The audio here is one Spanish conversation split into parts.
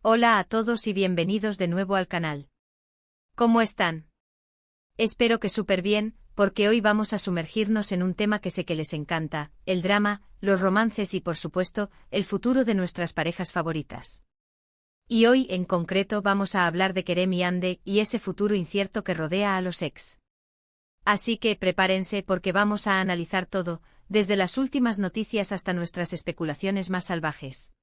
Hola a todos y bienvenidos de nuevo al canal. ¿Cómo están? Espero que súper bien, porque hoy vamos a sumergirnos en un tema que sé que les encanta, el drama, los romances y por supuesto, el futuro de nuestras parejas favoritas. Y hoy en concreto vamos a hablar de Kerem y Hande y ese futuro incierto que rodea a los ex. Así que prepárense porque vamos a analizar todo, desde las últimas noticias hasta nuestras especulaciones más salvajes.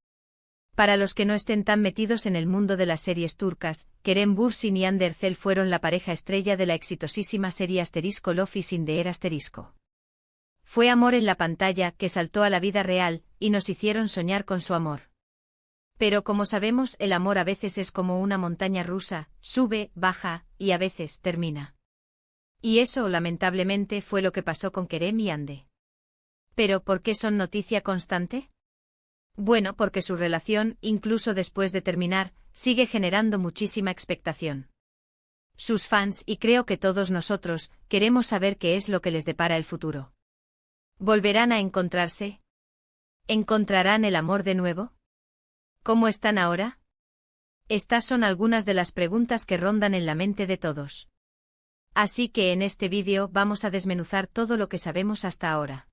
Para los que no estén tan metidos en el mundo de las series turcas, Kerem Bürsin y Hande Erçel fueron la pareja estrella de la exitosísima serie Love is in the Air *. Fue amor en la pantalla que saltó a la vida real, y nos hicieron soñar con su amor. Pero como sabemos, el amor a veces es como una montaña rusa, sube, baja, y a veces termina. Y eso, lamentablemente, fue lo que pasó con Kerem y Hande. ¿Pero por qué son noticia constante? Bueno, porque su relación, incluso después de terminar, sigue generando muchísima expectación. Sus fans, y creo que todos nosotros, queremos saber qué es lo que les depara el futuro. ¿Volverán a encontrarse? ¿Encontrarán el amor de nuevo? ¿Cómo están ahora? Estas son algunas de las preguntas que rondan en la mente de todos. Así que en este vídeo vamos a desmenuzar todo lo que sabemos hasta ahora.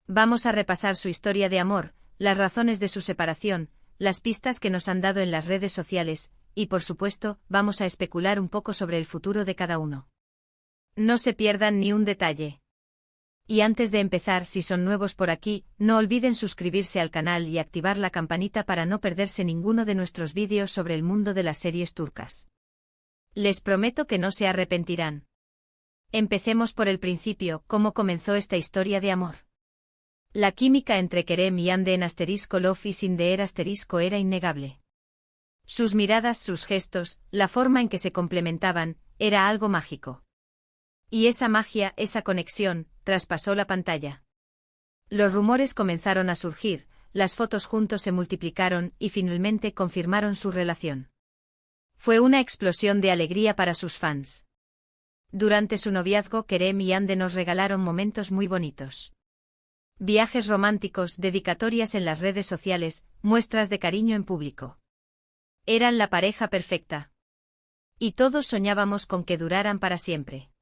Vamos a repasar su historia de amor, las razones de su separación, las pistas que nos han dado en las redes sociales, y por supuesto, vamos a especular un poco sobre el futuro de cada uno. No se pierdan ni un detalle. Y antes de empezar, si son nuevos por aquí, no olviden suscribirse al canal y activar la campanita para no perderse ninguno de nuestros vídeos sobre el mundo de las series turcas. Les prometo que no se arrepentirán. Empecemos por el principio, cómo comenzó esta historia de amor. La química entre Kerem y Hande en Love is in the Air era innegable. Sus miradas, sus gestos, la forma en que se complementaban, era algo mágico. Y esa magia, esa conexión, traspasó la pantalla. Los rumores comenzaron a surgir, las fotos juntos se multiplicaron y finalmente confirmaron su relación. Fue una explosión de alegría para sus fans. Durante su noviazgo, Kerem y Hande nos regalaron momentos muy bonitos. Viajes románticos, dedicatorias en las redes sociales, muestras de cariño en público. Eran la pareja perfecta. Y todos soñábamos con que duraran para siempre.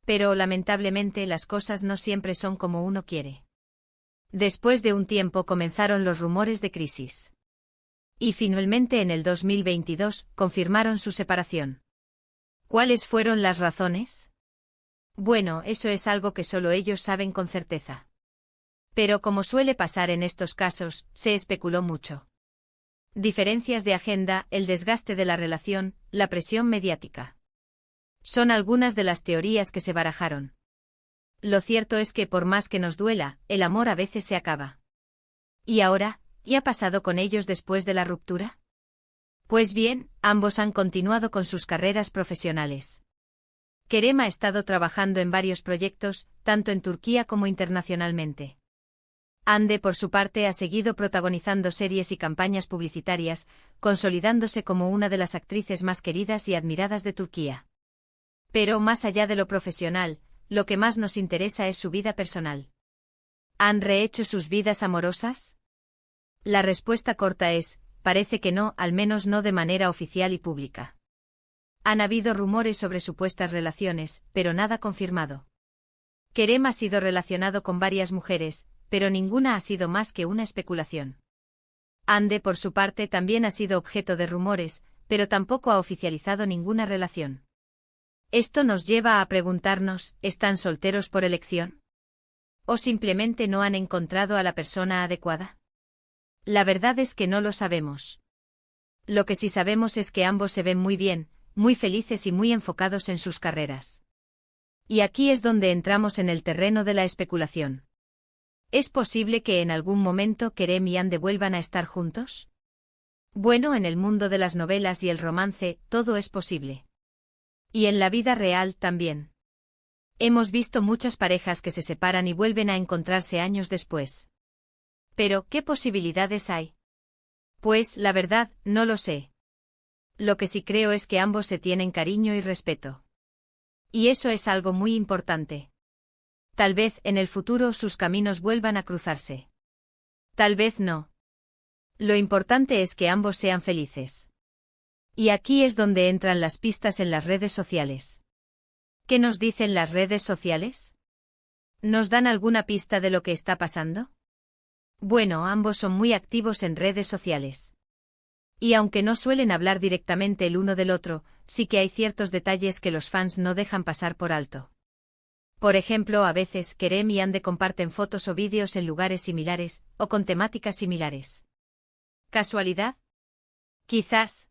Pero lamentablemente las cosas no siempre son como uno quiere. Después de un tiempo comenzaron los rumores de crisis. Y finalmente en el 2022 confirmaron su separación. ¿Cuáles fueron las razones? Bueno, eso es algo que solo ellos saben con certeza. Pero como suele pasar en estos casos, se especuló mucho. Diferencias de agenda, el desgaste de la relación, la presión mediática. Son algunas de las teorías que se barajaron. Lo cierto es que por más que nos duela, el amor a veces se acaba. ¿Y ahora? ¿Qué ha pasado con ellos después de la ruptura? Pues bien, ambos han continuado con sus carreras profesionales. Kerem ha estado trabajando en varios proyectos, tanto en Turquía como internacionalmente. Hande, por su parte, ha seguido protagonizando series y campañas publicitarias, consolidándose como una de las actrices más queridas y admiradas de Turquía. Pero más allá de lo profesional, lo que más nos interesa es su vida personal. ¿Han rehecho sus vidas amorosas? La respuesta corta es, parece que no, al menos no de manera oficial y pública. Han habido rumores sobre supuestas relaciones, pero nada confirmado. Kerem ha sido relacionado con varias mujeres, pero ninguna ha sido más que una especulación. Hande, por su parte, también ha sido objeto de rumores, pero tampoco ha oficializado ninguna relación. Esto nos lleva a preguntarnos, ¿están solteros por elección? ¿O simplemente no han encontrado a la persona adecuada? La verdad es que no lo sabemos. Lo que sí sabemos es que ambos se ven muy bien, muy felices y muy enfocados en sus carreras. Y aquí es donde entramos en el terreno de la especulación. ¿Es posible que en algún momento Kerem y Hande vuelvan a estar juntos? Bueno, en el mundo de las novelas y el romance, todo es posible. Y en la vida real también. Hemos visto muchas parejas que se separan y vuelven a encontrarse años después. Pero, ¿qué posibilidades hay? Pues, la verdad, no lo sé. Lo que sí creo es que ambos se tienen cariño y respeto. Y eso es algo muy importante. Tal vez en el futuro sus caminos vuelvan a cruzarse. Tal vez no. Lo importante es que ambos sean felices. Y aquí es donde entran las pistas en las redes sociales. ¿Qué nos dicen las redes sociales? ¿Nos dan alguna pista de lo que está pasando? Bueno, ambos son muy activos en redes sociales. Y aunque no suelen hablar directamente el uno del otro, sí que hay ciertos detalles que los fans no dejan pasar por alto. Por ejemplo, a veces Kerem y Ande comparten fotos o vídeos en lugares similares, o con temáticas similares. ¿Casualidad? Quizás.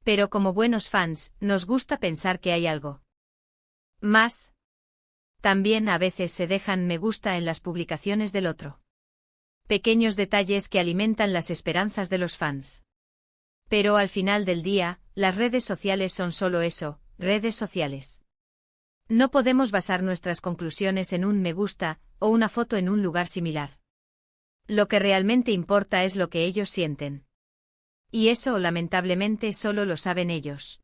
Pero como buenos fans, nos gusta pensar que hay algo más. También a veces se dejan me gusta en las publicaciones del otro. Pequeños detalles que alimentan las esperanzas de los fans. Pero al final del día, las redes sociales son solo eso, redes sociales. No podemos basar nuestras conclusiones en un me gusta, o una foto en un lugar similar. Lo que realmente importa es lo que ellos sienten. Y eso, lamentablemente, solo lo saben ellos.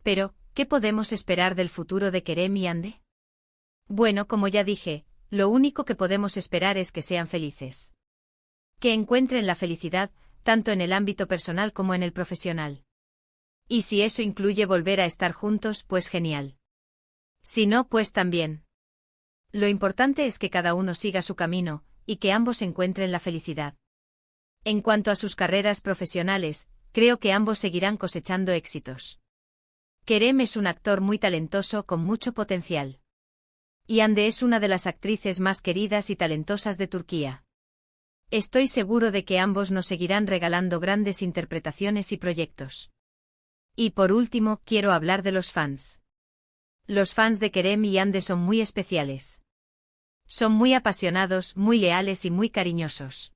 Pero, ¿qué podemos esperar del futuro de Kerem y Ande? Bueno, como ya dije, lo único que podemos esperar es que sean felices. Que encuentren la felicidad, tanto en el ámbito personal como en el profesional. Y si eso incluye volver a estar juntos, pues genial. Si no, pues también. Lo importante es que cada uno siga su camino, y que ambos encuentren la felicidad. En cuanto a sus carreras profesionales, creo que ambos seguirán cosechando éxitos. Kerem es un actor muy talentoso con mucho potencial. Y Ande es una de las actrices más queridas y talentosas de Turquía. Estoy seguro de que ambos nos seguirán regalando grandes interpretaciones y proyectos. Y por último, quiero hablar de los fans. Los fans de Kerem y Ande son muy especiales. Son muy apasionados, muy leales y muy cariñosos.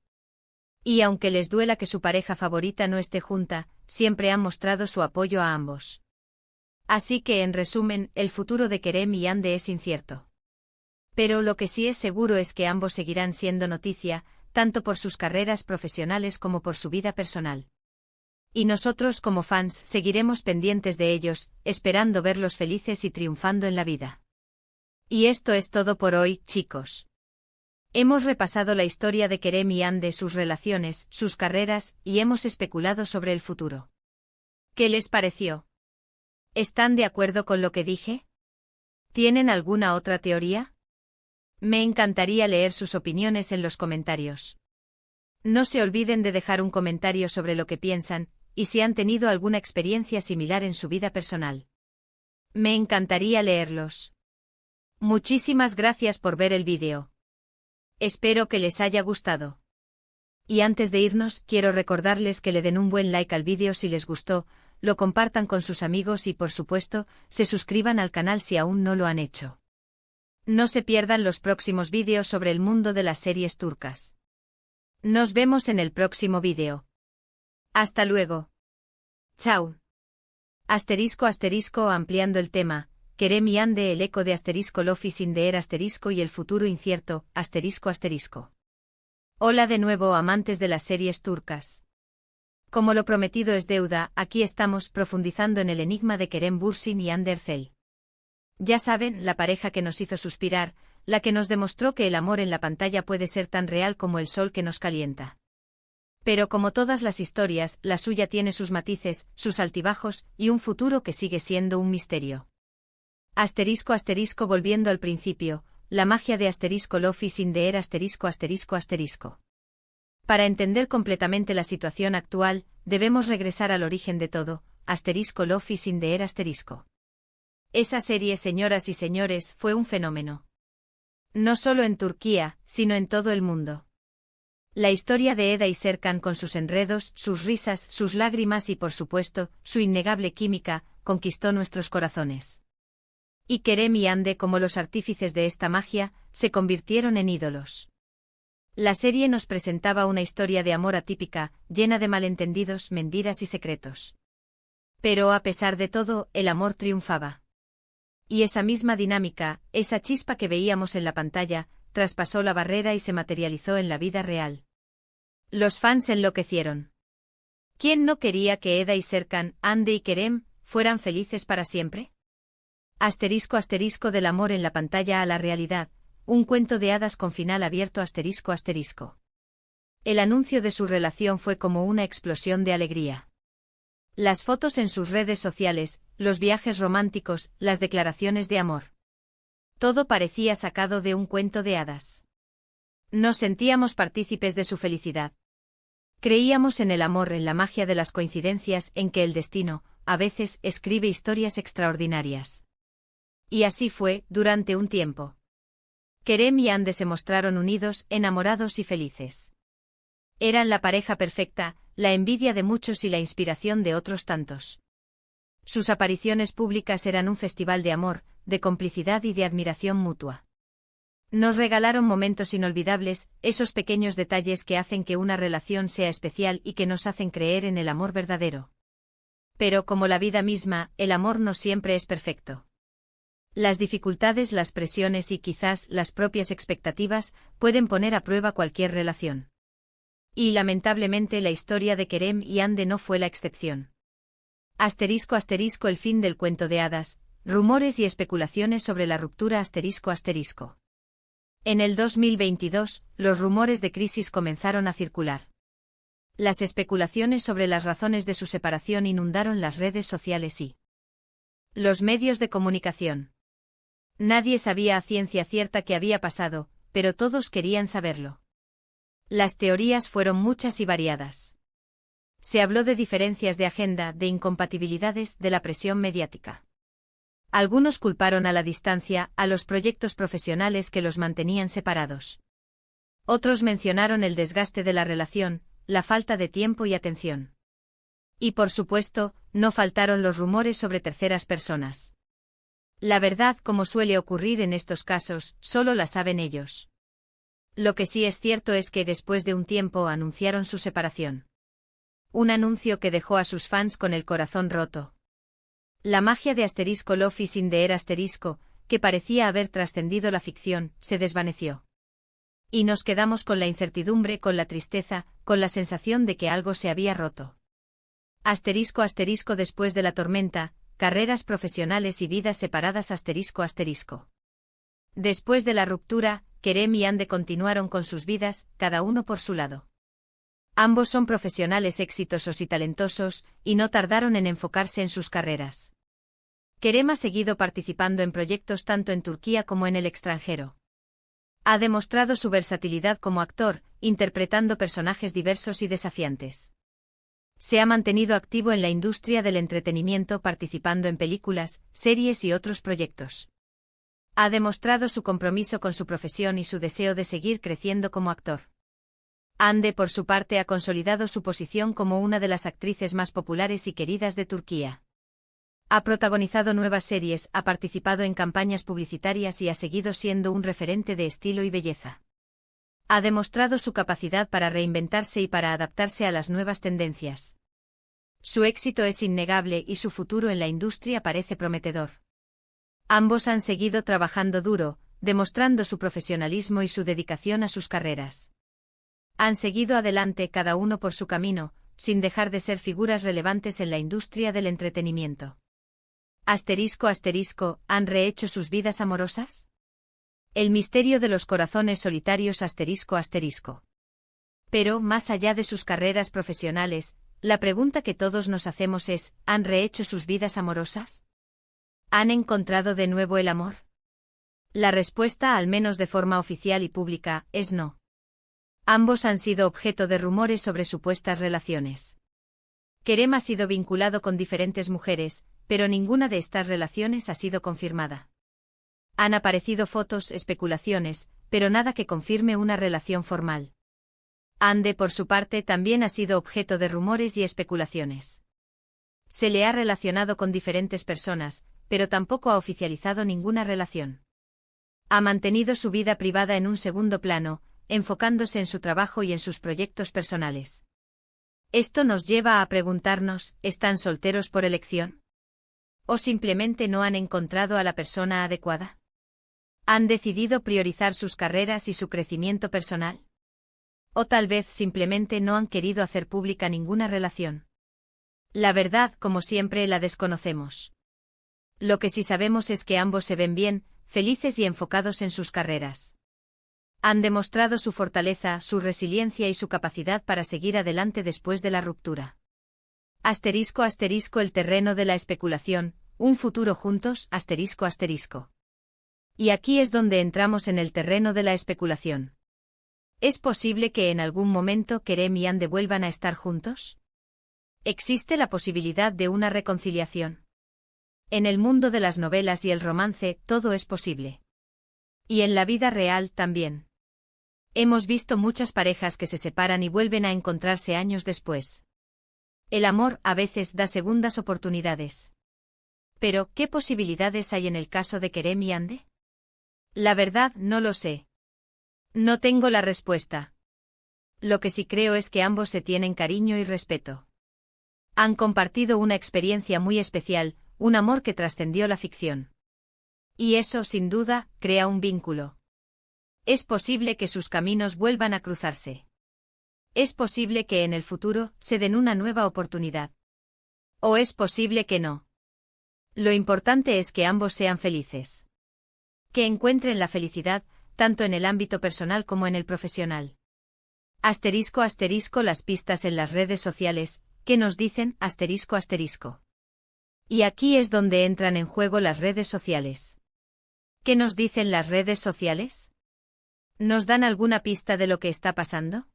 Y aunque les duela que su pareja favorita no esté junta, siempre han mostrado su apoyo a ambos. Así que, en resumen, el futuro de Kerem y Ande es incierto. Pero lo que sí es seguro es que ambos seguirán siendo noticia, tanto por sus carreras profesionales como por su vida personal. Y nosotros como fans seguiremos pendientes de ellos, esperando verlos felices y triunfando en la vida. Y esto es todo por hoy, chicos. Hemos repasado la historia de Kerem y Ande, sus relaciones, sus carreras, y hemos especulado sobre el futuro. ¿Qué les pareció? ¿Están de acuerdo con lo que dije? ¿Tienen alguna otra teoría? Me encantaría leer sus opiniones en los comentarios. No se olviden de dejar un comentario sobre lo que piensan, y si han tenido alguna experiencia similar en su vida personal. Me encantaría leerlos. Muchísimas gracias por ver el vídeo. Espero que les haya gustado. Y antes de irnos, quiero recordarles que le den un buen like al vídeo si les gustó, lo compartan con sus amigos y por supuesto, se suscriban al canal si aún no lo han hecho. No se pierdan los próximos vídeos sobre el mundo de las series turcas. Nos vemos en el próximo vídeo. Hasta luego. Chao. *** ampliando el tema, Kerem y Ande, el eco de * Lofi sin deer * y el futuro incierto, ***. Hola de nuevo, amantes de las series turcas. Como lo prometido es deuda, aquí estamos profundizando en el enigma de Kerem Bürsin y Hande Erçel. Ya saben, la pareja que nos hizo suspirar, la que nos demostró que el amor en la pantalla puede ser tan real como el sol que nos calienta. Pero como todas las historias, la suya tiene sus matices, sus altibajos, y un futuro que sigue siendo un misterio. ***, volviendo al principio, la magia de * Lofi sin deer ***. Para entender completamente la situación actual, debemos regresar al origen de todo, * Lofi sin deer ***. Esa serie, señoras y señores, fue un fenómeno. No solo en Turquía, sino en todo el mundo. La historia de Eda y Serkan con sus enredos, sus risas, sus lágrimas y por supuesto, su innegable química, conquistó nuestros corazones. Y Kerem y Hande, como los artífices de esta magia, se convirtieron en ídolos. La serie nos presentaba una historia de amor atípica, llena de malentendidos, mentiras y secretos. Pero a pesar de todo, el amor triunfaba. Y esa misma dinámica, esa chispa que veíamos en la pantalla, traspasó la barrera y se materializó en la vida real. Los fans enloquecieron. ¿Quién no quería que Eda y Serkan, Hande y Kerem, fueran felices para siempre? * del amor en la pantalla a la realidad, un cuento de hadas con final abierto ***. El anuncio de su relación fue como una explosión de alegría. Las fotos en sus redes sociales, los viajes románticos, las declaraciones de amor. Todo parecía sacado de un cuento de hadas. Nos sentíamos partícipes de su felicidad. Creíamos en el amor, en la magia de las coincidencias, en que el destino, a veces, escribe historias extraordinarias. Y así fue, durante un tiempo. Kerem y Hande se mostraron unidos, enamorados y felices. Eran la pareja perfecta, la envidia de muchos y la inspiración de otros tantos. Sus apariciones públicas eran un festival de amor, de complicidad y de admiración mutua. Nos regalaron momentos inolvidables, esos pequeños detalles que hacen que una relación sea especial y que nos hacen creer en el amor verdadero. Pero como la vida misma, el amor no siempre es perfecto. Las dificultades, las presiones y quizás las propias expectativas pueden poner a prueba cualquier relación. Y lamentablemente la historia de Kerem y Hande no fue la excepción. ***, el fin del cuento de hadas, rumores y especulaciones sobre la ruptura ***. En el 2022, los rumores de crisis comenzaron a circular. Las especulaciones sobre las razones de su separación inundaron las redes sociales y los medios de comunicación. Nadie sabía a ciencia cierta qué había pasado, pero todos querían saberlo. Las teorías fueron muchas y variadas. Se habló de diferencias de agenda, de incompatibilidades, de la presión mediática. Algunos culparon a la distancia, a los proyectos profesionales que los mantenían separados. Otros mencionaron el desgaste de la relación, la falta de tiempo y atención. Y por supuesto, no faltaron los rumores sobre terceras personas. La verdad, como suele ocurrir en estos casos, solo la saben ellos. Lo que sí es cierto es que después de un tiempo anunciaron su separación. Un anuncio que dejó a sus fans con el corazón roto. La magia de *Love is in the air*, que parecía haber trascendido la ficción, se desvaneció. Y nos quedamos con la incertidumbre, con la tristeza, con la sensación de que algo se había roto. Después de la tormenta, carreras profesionales y vidas separadas ***. Después de la ruptura, Kerem y Hande continuaron con sus vidas, cada uno por su lado. Ambos son profesionales exitosos y talentosos, y no tardaron en enfocarse en sus carreras. Kerem ha seguido participando en proyectos tanto en Turquía como en el extranjero. Ha demostrado su versatilidad como actor, interpretando personajes diversos y desafiantes. Se ha mantenido activo en la industria del entretenimiento participando en películas, series y otros proyectos. Ha demostrado su compromiso con su profesión y su deseo de seguir creciendo como actor. Hande, por su parte, ha consolidado su posición como una de las actrices más populares y queridas de Turquía. Ha protagonizado nuevas series, ha participado en campañas publicitarias y ha seguido siendo un referente de estilo y belleza. Ha demostrado su capacidad para reinventarse y para adaptarse a las nuevas tendencias. Su éxito es innegable y su futuro en la industria parece prometedor. Ambos han seguido trabajando duro, demostrando su profesionalismo y su dedicación a sus carreras. Han seguido adelante cada uno por su camino, sin dejar de ser figuras relevantes en la industria del entretenimiento. ¿Han rehecho sus vidas amorosas? El misterio de los corazones solitarios ***. Pero, más allá de sus carreras profesionales, la pregunta que todos nos hacemos es, ¿han rehecho sus vidas amorosas? ¿Han encontrado de nuevo el amor? La respuesta, al menos de forma oficial y pública, es no. Ambos han sido objeto de rumores sobre supuestas relaciones. Kerem ha sido vinculado con diferentes mujeres, pero ninguna de estas relaciones ha sido confirmada. Han aparecido fotos, especulaciones, pero nada que confirme una relación formal. Hande, por su parte, también ha sido objeto de rumores y especulaciones. Se le ha relacionado con diferentes personas, pero tampoco ha oficializado ninguna relación. Ha mantenido su vida privada en un segundo plano, enfocándose en su trabajo y en sus proyectos personales. Esto nos lleva a preguntarnos, ¿están solteros por elección? ¿O simplemente no han encontrado a la persona adecuada? ¿Han decidido priorizar sus carreras y su crecimiento personal? ¿O tal vez simplemente no han querido hacer pública ninguna relación? La verdad, como siempre, la desconocemos. Lo que sí sabemos es que ambos se ven bien, felices y enfocados en sus carreras. Han demostrado su fortaleza, su resiliencia y su capacidad para seguir adelante después de la ruptura. Asterisco asterisco el terreno de la especulación, un futuro juntos, asterisco asterisco. Y aquí es donde entramos en el terreno de la especulación. ¿Es posible que en algún momento Kerem y Ande vuelvan a estar juntos? ¿Existe la posibilidad de una reconciliación? En el mundo de las novelas y el romance, todo es posible. Y en la vida real también. Hemos visto muchas parejas que se separan y vuelven a encontrarse años después. El amor a veces da segundas oportunidades. Pero, ¿qué posibilidades hay en el caso de Kerem y Ande? La verdad, no lo sé. No tengo la respuesta. Lo que sí creo es que ambos se tienen cariño y respeto. Han compartido una experiencia muy especial, un amor que trascendió la ficción. Y eso, sin duda, crea un vínculo. Es posible que sus caminos vuelvan a cruzarse. Es posible que en el futuro se den una nueva oportunidad. O es posible que no. Lo importante es que ambos sean felices. Que encuentren la felicidad, tanto en el ámbito personal como en el profesional. Asterisco asterisco las pistas en las redes sociales, ¿qué nos dicen? Asterisco asterisco. Y aquí es donde entran en juego las redes sociales. ¿Qué nos dicen las redes sociales? ¿Nos dan alguna pista de lo que está pasando?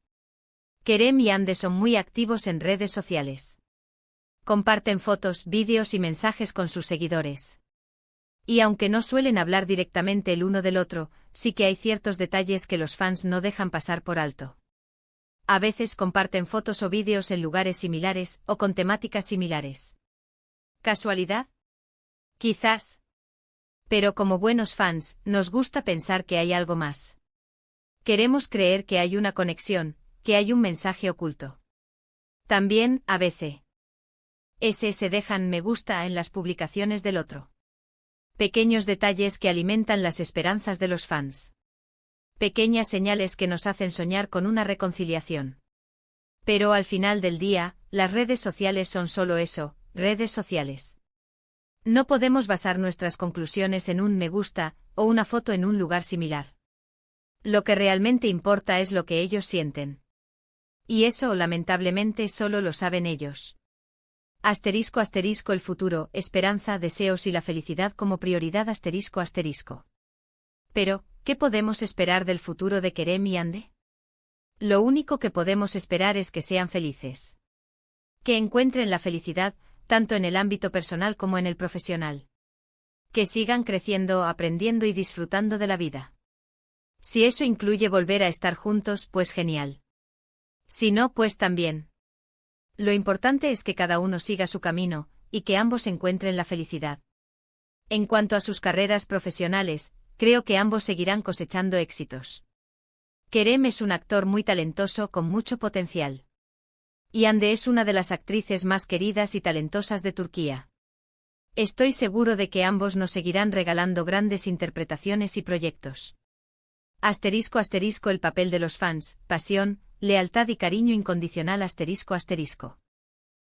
Kerem y Ande son muy activos en redes sociales. Comparten fotos, vídeos y mensajes con sus seguidores. Y aunque no suelen hablar directamente el uno del otro, sí que hay ciertos detalles que los fans no dejan pasar por alto. A veces comparten fotos o vídeos en lugares similares o con temáticas similares. ¿Casualidad? Quizás. Pero como buenos fans, nos gusta pensar que hay algo más. Queremos creer que hay una conexión, que hay un mensaje oculto. También, a veces, se dejan me gusta en las publicaciones del otro. Pequeños detalles que alimentan las esperanzas de los fans. Pequeñas señales que nos hacen soñar con una reconciliación. Pero al final del día, las redes sociales son solo eso, redes sociales. No podemos basar nuestras conclusiones en un me gusta o una foto en un lugar similar. Lo que realmente importa es lo que ellos sienten. Y eso, lamentablemente, solo lo saben ellos. Asterisco asterisco el futuro, esperanza, deseos y la felicidad como prioridad asterisco asterisco. Pero, ¿qué podemos esperar del futuro de Kerem y Ande? Lo único que podemos esperar es que sean felices. Que encuentren la felicidad, tanto en el ámbito personal como en el profesional. Que sigan creciendo, aprendiendo y disfrutando de la vida. Si eso incluye volver a estar juntos, pues genial. Si no, pues también. Lo importante es que cada uno siga su camino, y que ambos encuentren la felicidad. En cuanto a sus carreras profesionales, creo que ambos seguirán cosechando éxitos. Kerem es un actor muy talentoso con mucho potencial. Y Ande es una de las actrices más queridas y talentosas de Turquía. Estoy seguro de que ambos nos seguirán regalando grandes interpretaciones y proyectos. Asterisco asterisco el papel de los fans, pasión, lealtad y cariño incondicional asterisco asterisco.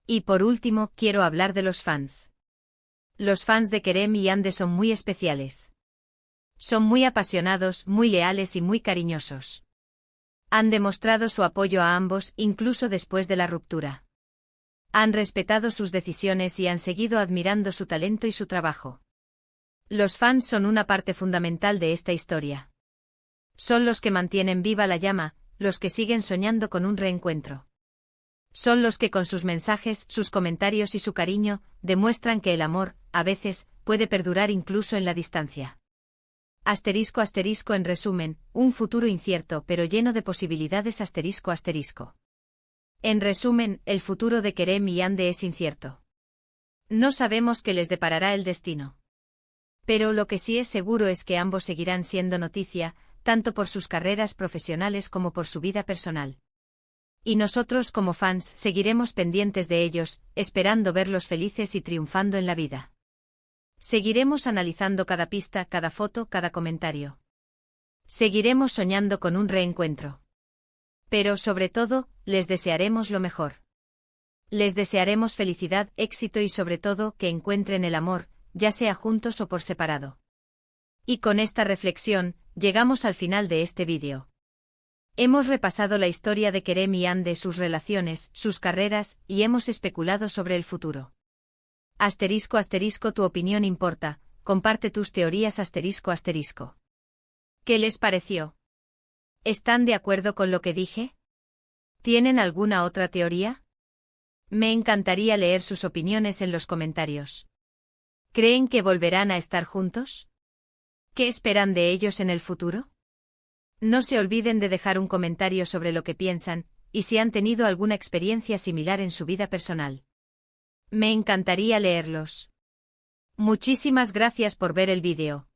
Y por último, quiero hablar de los fans. Los fans de Kerem y Ande son muy especiales. Son muy apasionados, muy leales y muy cariñosos. Han demostrado su apoyo a ambos, incluso después de la ruptura. Han respetado sus decisiones y han seguido admirando su talento y su trabajo. Los fans son una parte fundamental de esta historia. Son los que mantienen viva la llama, los que siguen soñando con un reencuentro. Son los que con sus mensajes, sus comentarios y su cariño, demuestran que el amor, a veces, puede perdurar incluso en la distancia. Asterisco asterisco en resumen, un futuro incierto pero lleno de posibilidades asterisco asterisco. En resumen, el futuro de Kerem y Ande es incierto. No sabemos qué les deparará el destino. Pero lo que sí es seguro es que ambos seguirán siendo noticia, tanto por sus carreras profesionales como por su vida personal. Y nosotros como fans seguiremos pendientes de ellos, esperando verlos felices y triunfando en la vida. Seguiremos analizando cada pista, cada foto, cada comentario. Seguiremos soñando con un reencuentro. Pero sobre todo, les desearemos lo mejor. Les desearemos felicidad, éxito y sobre todo que encuentren el amor, ya sea juntos o por separado. Y con esta reflexión, llegamos al final de este vídeo. Hemos repasado la historia de Kerem y Ande, sus relaciones, sus carreras, y hemos especulado sobre el futuro. Asterisco asterisco, tu opinión importa, comparte tus teorías asterisco asterisco. ¿Qué les pareció? ¿Están de acuerdo con lo que dije? ¿Tienen alguna otra teoría? Me encantaría leer sus opiniones en los comentarios. ¿Creen que volverán a estar juntos? ¿Qué esperan de ellos en el futuro? No se olviden de dejar un comentario sobre lo que piensan, y si han tenido alguna experiencia similar en su vida personal. Me encantaría leerlos. Muchísimas gracias por ver el vídeo.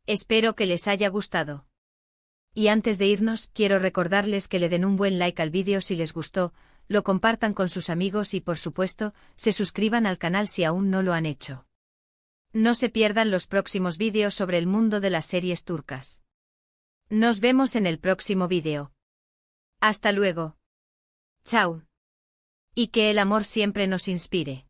Espero que les haya gustado. Y antes de irnos, quiero recordarles que le den un buen like al vídeo si les gustó, lo compartan con sus amigos y por supuesto, se suscriban al canal si aún no lo han hecho. No se pierdan los próximos vídeos sobre el mundo de las series turcas. Nos vemos en el próximo vídeo. Hasta luego. Chao. Y que el amor siempre nos inspire.